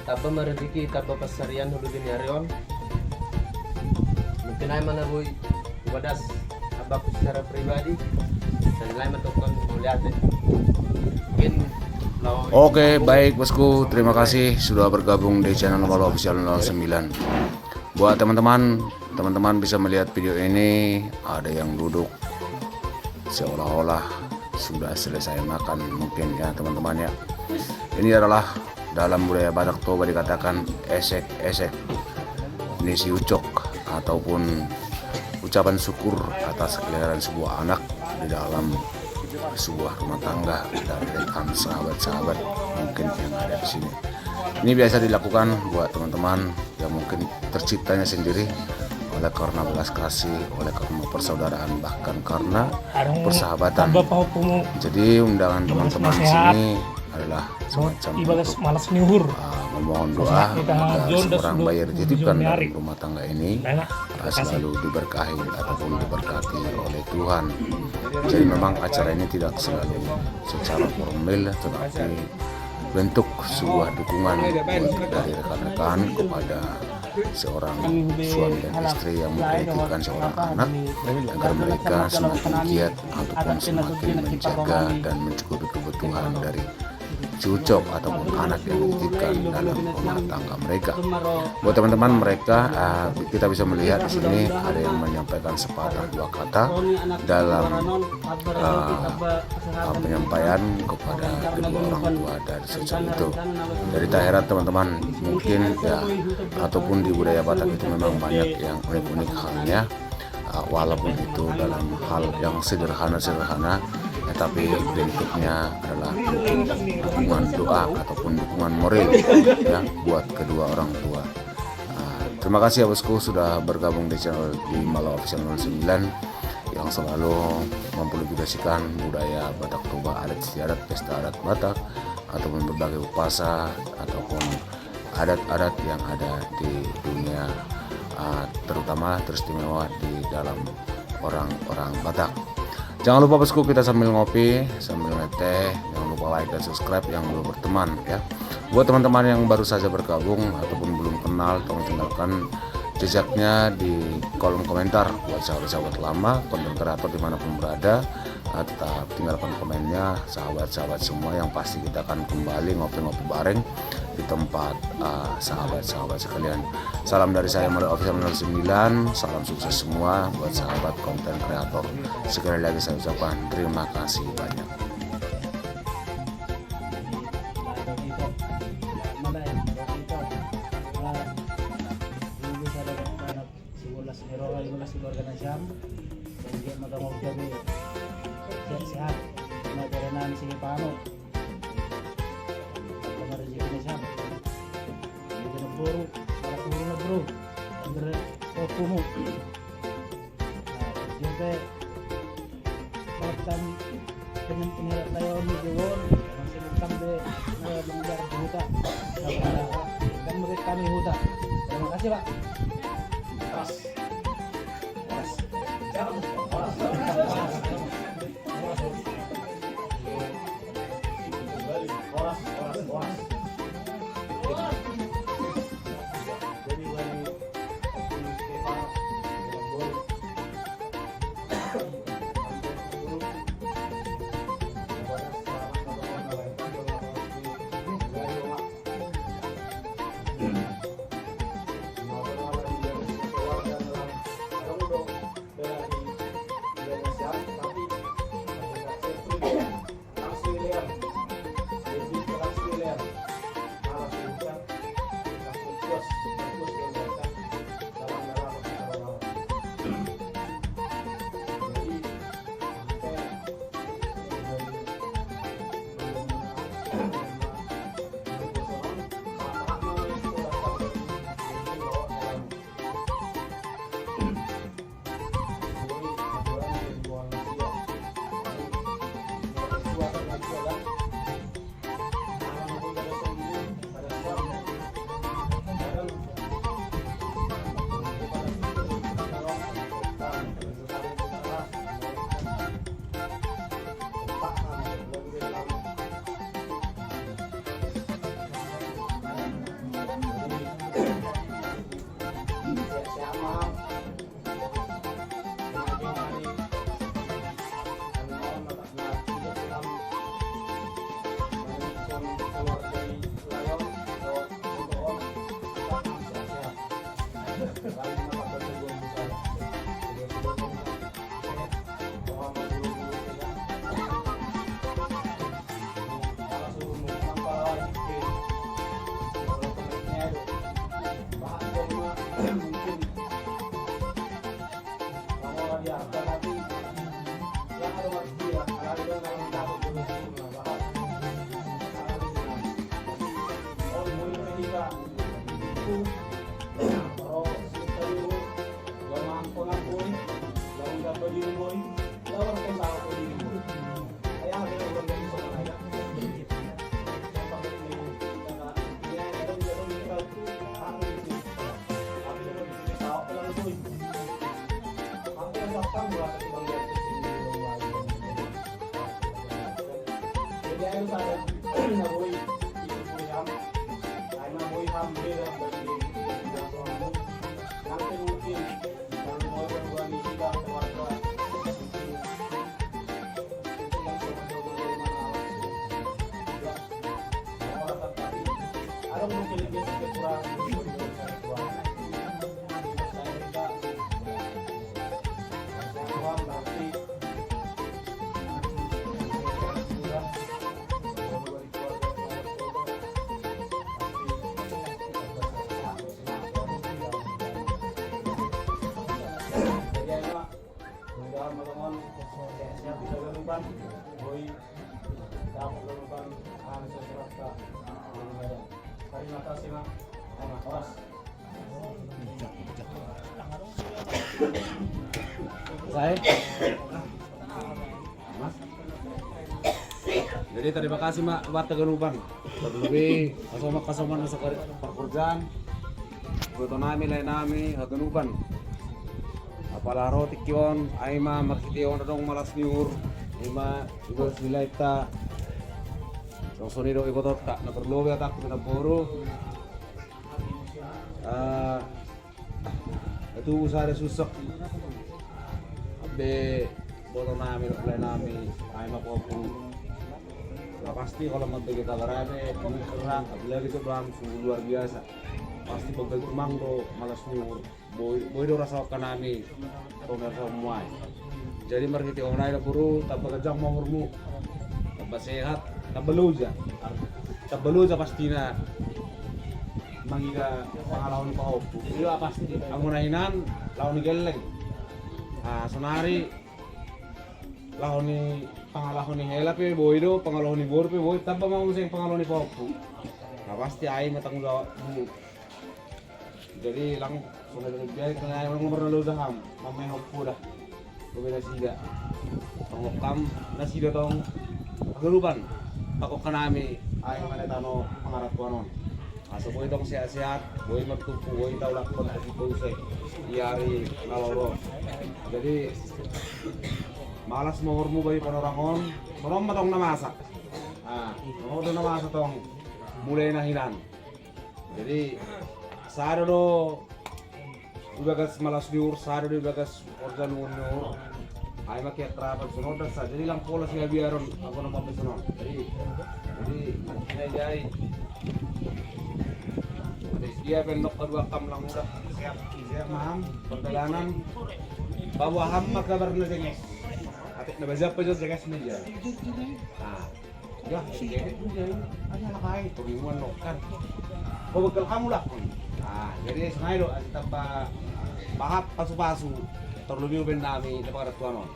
taba merediki taba pasarian hulu binarion mungkin ay mana boy wadas abak secara pribadi dan lain menentukan melihat mungkin Oke, baik bosku, terima kasih sudah bergabung di channel Malo Official 09. Buat teman-teman bisa melihat video ini, ada yang duduk seolah-olah sudah selesai makan mungkin ya teman-teman ya. Ini adalah dalam budaya Batak Toba dikatakan esek-esek nisi ucok ataupun ucapan syukur atas kelahiran sebuah anak di dalam sebuah rumah tangga dari rekan sahabat-sahabat mungkin yang ada di sini. Ini biasa dilakukan buat teman-teman yang mungkin terciptanya sendiri oleh karena belas kasih, oleh karena persaudaraan, bahkan karena persahabatan. Jadi undangan teman-teman di sini adalah semacam malas nyuhur. Memohon doa agar seorang bayi yang dititipkan dalam rumah tangga ini selalu diberkahi ataupun diberkati oleh Tuhan. Jadi memang acara ini tidak selalu secara formal, tetapi bentuk sebuah dukungan dari rekan-rekan kepada seorang suami dan istri yang menitipkan seorang anak agar mereka semakin giat ataupun semakin menjaga dan mencukupi kebutuhan dari cucok ataupun anak yang dititipkan dalam rumah tangga mereka. Buat teman-teman mereka, kita bisa melihat di sini ada yang menyampaikan sepatah dua kata dalam penyampaian kepada kedua orang tua dari cucok itu. Dari tak heran teman-teman, mungkin ya ataupun di budaya Batak itu memang banyak yang unik-unik halnya, walaupun itu dalam hal yang sederhana, tapi bentuknya adalah dukungan doa ataupun dukungan moral ya buat kedua orang tua. Terima kasih ya bosku sudah bergabung di channel di Malo Official 09 yang selalu mempublikasikan budaya Batak Toba, adat istiadat, pesta adat Batak ataupun berbagai upasa ataupun adat-adat yang ada di dunia, terutama teristimewa di dalam orang-orang Batak. Jangan lupa bosku, kita sambil ngopi, sambil ngeteh, jangan lupa like dan subscribe yang belum berteman ya. Buat teman-teman yang baru saja bergabung ataupun belum kenal, tolong tinggalkan jejaknya di kolom komentar. Buat sahabat-sahabat lama, konten kreator dimanapun berada, tetap tinggalkan komennya sahabat-sahabat semua, yang pasti kita akan kembali ngopi-ngopi bareng di tempat sahabat-sahabat sekalian. Salam dari saya Malo Official 09, salam sukses semua buat sahabat konten kreator. Sekali lagi saya ucapkan terima kasih banyak. Sehat, nagaranan sige paano. Bro, andre okumu. Jadi bahkan penyirat tayo ni Jewon, masih tambe menggar huta. Dan mereka kami huta. Terima kasih Pak. Terima kasih, Mak. Awas. Saya. Mas. Jadi terima kasih Mak buat Teganuban. Terlebih kasama sa pekerjaan. Buto namin lain nami Teganuban. Apalaro tikyon ay makitiyon na dong malas niur. Ima iba sila ita. So sonido ikotot tak na perlu ya tak na puro. Itu usaha susah. Abe boto namin lain nami ay makopo. Nah, pasti kalau menteri kita berada kurang, apalagi itu bang luar biasa. Pasti begitu mangdo malas nyur, boy do rasa kanami, toner semua. Jadi mereka orang lain buru, tak bekerja mengurmu, tak sehat, tak beluja pastinya. Mangiga pengalaman kau, iya pasti. Amunainan lawan geleng, sonari lawan ni pangalahon ni hela pe boy do pangalahon ni bor pe boy tanpa mau sing pangalahon ni popu. Nah pasti ai matanggung jawab dulu. Jadi lang sudah biaya kena yang nomor lalu saham mamai hoppu dah. Bebeda sida. Pangokam nasida tong keluban. Pakok kanami ai mana tano pangarap konon. Aso boy tong sehat-sehat, boy mertupu, boy taulak pun itu se. Diari naloro. Jadi malas mohormu bayi panorangon, sonom matong namasak. Sonom namasak tong mulai nahinan. Jadi sado do ubagas malas diur, sado do ubagas organ unur. Ay makiat travel sonom dan sa. Jadi lang pola siya biaron ako na mapisonon. Jadi jai. Dia pendok kedua kam lang udah siap maham perjalanan bawa ham kabar na jenges. Atik na baza pa dyan sa gas media. Ya, sige, ano na kayo? Tugimuan no kan. Pabagkal kamu lah. Jadi sengaja do kita bahap pasu-pasu terlebih ben nami dapat ratuan.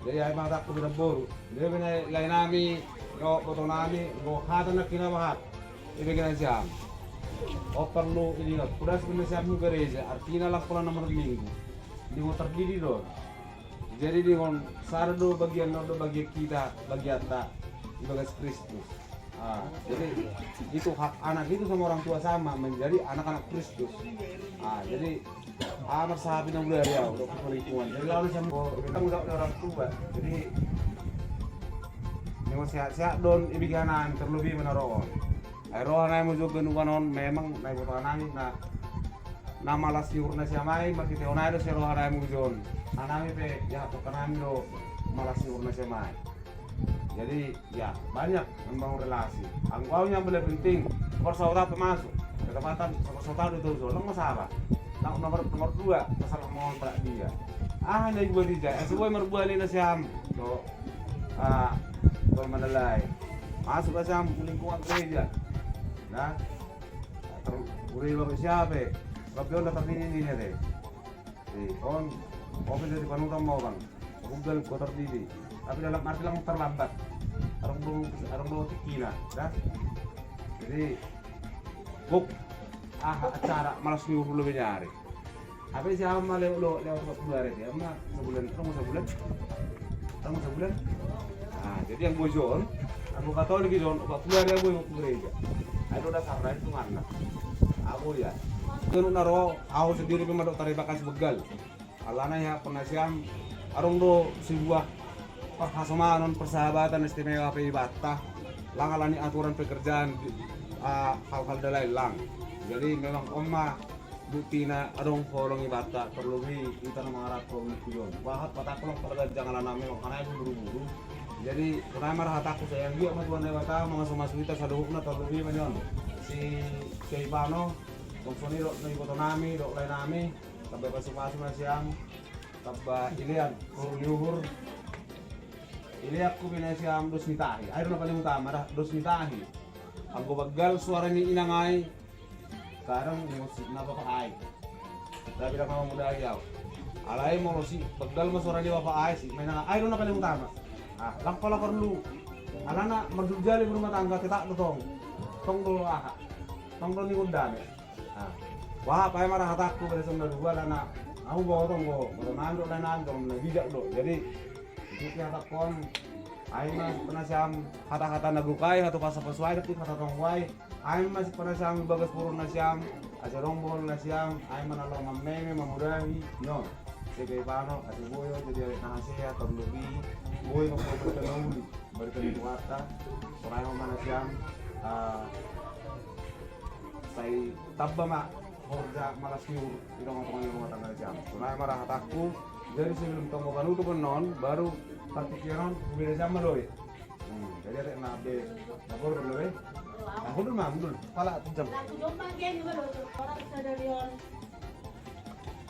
Jadi ay mga takto binaboro. Jadi ben lain nami, no potong nami, go hata na kinabahat. Ibigyan siya. O perlu ini lah, kudas bener siap mu gereja, artinya lah kalau nomor minggu, di mau terdiri doh. Jadi di kon sardo bagian do bagi kita, bagi ata, bagas Kristus. Jadi itu hak anak itu sama orang tua sama menjadi anak-anak Kristus. Jadi anak sahabat yang udah ya, udah perlindungan. Jadi lalu sama kita udah orang tua. Jadi yang sehat-sehat don ibiganan terlebih menaruh. Roh na mo jud ganuwanon memang na boto nami na malas yur na siya may makite onay do si roh na mo jud. Anami pe ya to kanami do malas yur na siya may. Jadi ya banyak membangun relasi. Ang wawnya yang paling penting persaudara masuk. Ketepatan persaudara itu lang masalah. nomor 2 masalah ngontrak dia. Naik buat dia. Sebuah merbuali na siyam. Do Manalay. Masuk ka siyam lingkungan gereja. Nah, teruri ba siya pe? Kapyon na tapinin niya deh. On oke jadi panutan mau bang. Google kotor diri. Tapi dalam arti lang terlambat. Arang do tikina, dah. Jadi buk acara malas nyuruh lebih nyari. Apa sih sama lewat bulan ya? Ama sebulan. Nah, jadi yang bojon, aku Katolik John, keluar ya gue gereja. Itu udah karena itu mana? Aku ya. Itu naro, aku sendiri memang dokter bakas begal. Alana ya penasiam, arung do sebuah perhasomanon persahabatan istimewa PIBATA. Langalani aturan pekerjaan, hal-hal lain lang. Jadi memang omma butina adong forong ibata terlebih kita nama arah forong kuyon. Bahat patakolong pada jangan nami makanya itu buru-buru. Jadi pertama hataku sayang dia sama Tuhan Dewata mga kita sa duhok na terlebih manyon. Si Keipano, kung suni dok na ikoto nami, dok lain nami, tabay pasok-pasok na siyang tabay ilian, yuhur. Iliak ko pinasiyang dos mitahi. Ay, na kalimutan, dos mitahi. Ang gubagal suara ni inangay, karang musik na bapaay. Dahil lang mamuda ayaw. Alay mo si bagal mo suara ni bapaay, si may na ay na kalimutan. Lang pala perlu. Alana merdujali rumah tangga kita tong dulu tong dulu ni kundame. Wah, pay marah hatakku pada sumber dua lana. Aku bawa tong go, nando na bijak do. Jadi itu hatak kon ay mas penasiam kata-kata nagukay atau pasapasway tapi kata tong way. Ay mas penasiam bagas puro na siyam, ajarong buhol na siyam, ay manalong mameme mamurahi, no. Sige paano at buyo jadi nahasiya terlebih buyo ng berkenuli berkenuata orang mana siyang say tabba ma horja malas nyur ito nga pangin rumah tangga siyang tunay marah hatakku dari sebelum tunggu baru tuh non baru partikiran beda sama loy jadi ada nabe nabor loy aku dulu mah dulu pala jam aku domba gen baru orang sadarion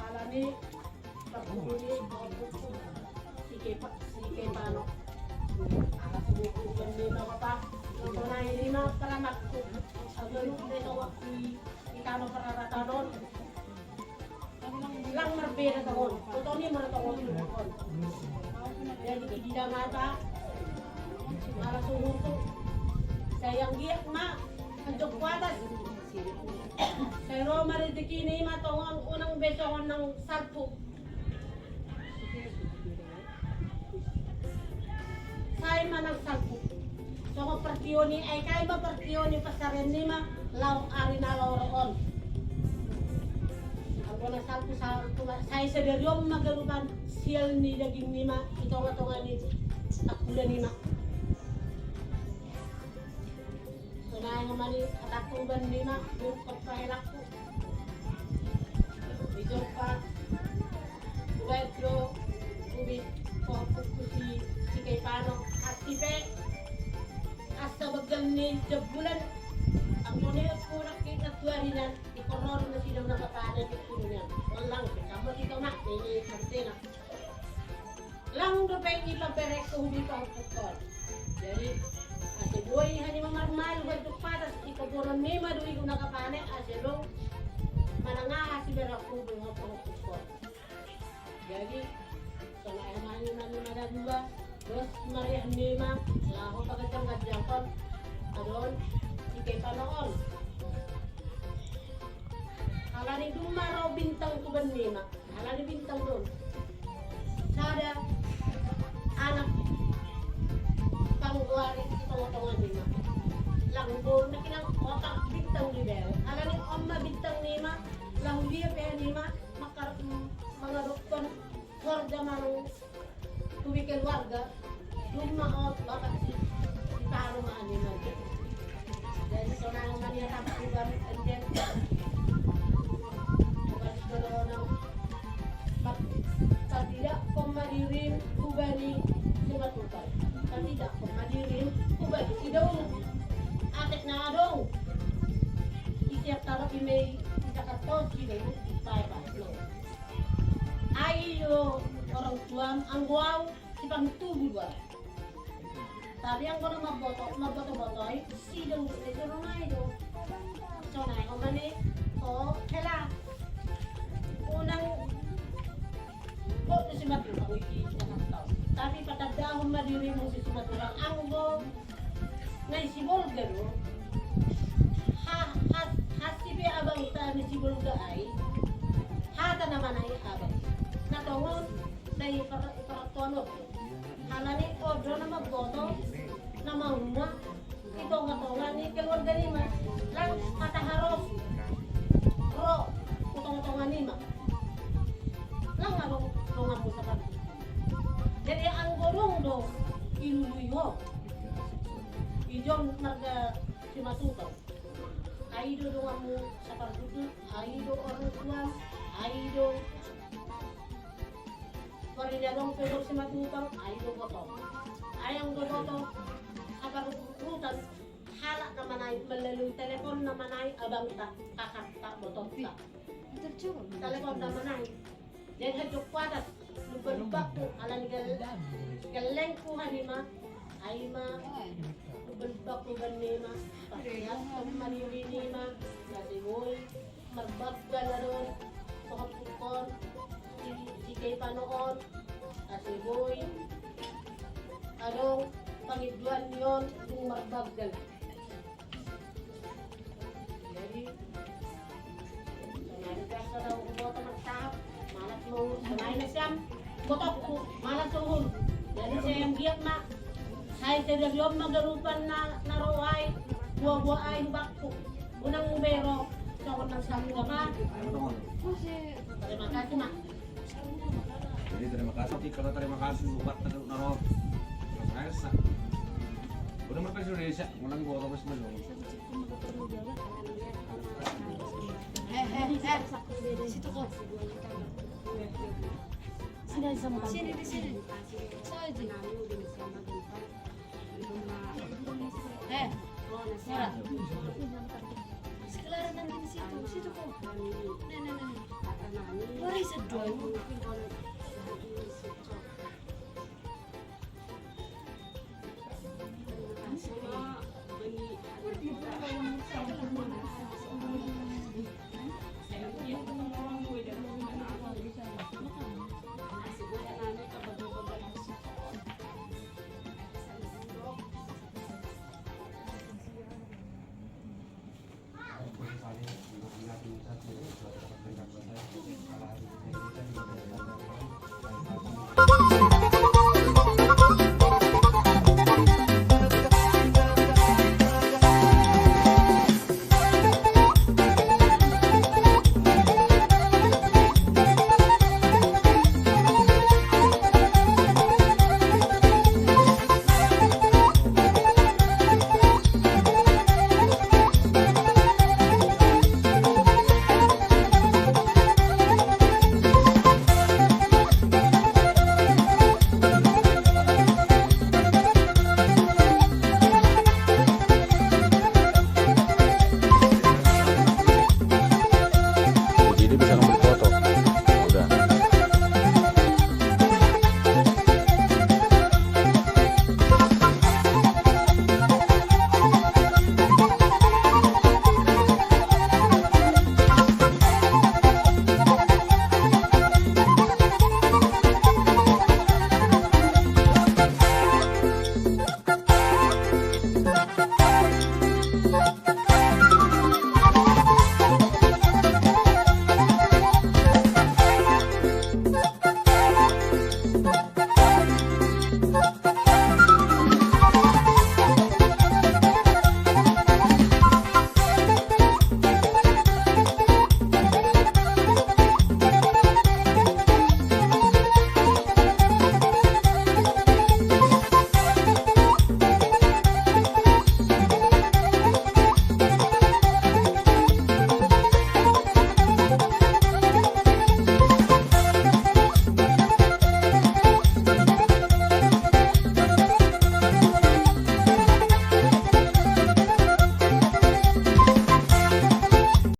alani pagpuli si Keipano alas buku benda apa untuk naik lima peramat ku agaluk dito waktu ikano peraratanon lang berbeda tahun totoni meratawon tahun jadi tidak mata alas suhu tu sayang giyak ma anjok kuatas saya Roma rezeki ni ma tawang unang besongon ng sarpu saya manang salpu. So ko partioni ay kay ba partioni pasaren ni ma law ari na law roon. Ako na salpu saya sederyom magaluban sial ni daging ni ma ito nga ni akula ni ma. So na nga mali atakong ban ni ma yung pagpahilak ko. Ito pa Pedro ubit ko si Keipano at tipe asa bagang ni jabulan ang money ko nakita tuwarinan ikoror na silang nakapanan ito niyan walang kamu ito na ni kantina lang do pa ipaperek ko hindi pa ako jadi asa boy hani mamarmal wag patas ikaburan ni madui ko nakapane asa lo mananga asibera ko do ako jadi sana mani madagula terus Maria Nima, ako pagkatang gadyampon, adon, si Keipano. Halani dumaro bintang kuban Nima, halani bintang doon. Sada anak pangguari tonga-tonga Nima. Langgol na kinang otak bintang libel. Halani omma bintang Nima, langlia pa Nima, mga doktor, warga manong tuwikin warga, lumaot, bakit si Taro maanin natin. Dahil ito na naman niya tapos iba and then bukas ko doon ng katida kung madirin kubani sumatutay. Katida kung madirin kubani sidong atik na adong. Isiyak tarap may isakatos sidong, bye-bye. ang guaw si pangtubo ba. Tapi ang kono maboto-botoy sidong ito rumay do. So na ko mani o kela. Unang ko si Maturang iki nakataw. Tapi patadahon madiri mo si Maturang ang go ngay si Bolgaro. Hasibi abang ta ni si Bolga ay hata naman ay abang. Natongon na iparatono. Halani odro na magboto na mauna. Ito nga tongan ni keluarga ni ma. Lang kataharos. Ro, utong-utongan ni ma. Lang arong tongan mo sa kanila. Jadi ang gorong do iluluy mo. Ijon marga si Matutaw. Aido do mo sa pagdudut, aido orang tua, aido Parinadong pero si Matutaw, aido boto. Ayang boto sa pagdudutan, halak naman ay melalui telepon naman ay abang ta, kakakta, boto ta. Telepon naman ay. Then hadjok patas, lubad-lubad ko, alam galeng ko hanima, ay ma, lubad-lubad ko ganima, pakiyat ko manirinima, nasigoy, magbagga na ron, pakapukon, sikay panoon, nasigoy, anong pangidwan yon, kung magbaggal. Jadi, sanay ka daw boto magtahap, malas mo, sanay na siyam, botok ko, malas tuhon. Jadi saya yang giat na, saya tidak diom magarupan na naroay, buah-buah ay bakpo, unang numero, cokot ng samga ka. Terima kasih mak. Jadi terima kasih kalau terima kasih buat naro. Terus sa. Udah mereka Indonesia, ngulang gua terus belum. Situ kok. Sini sama kamu. Sini di sini. Saya aja. Nora. Sekarang nanti di situ. Situ kok. Nah. Where is it, Joy?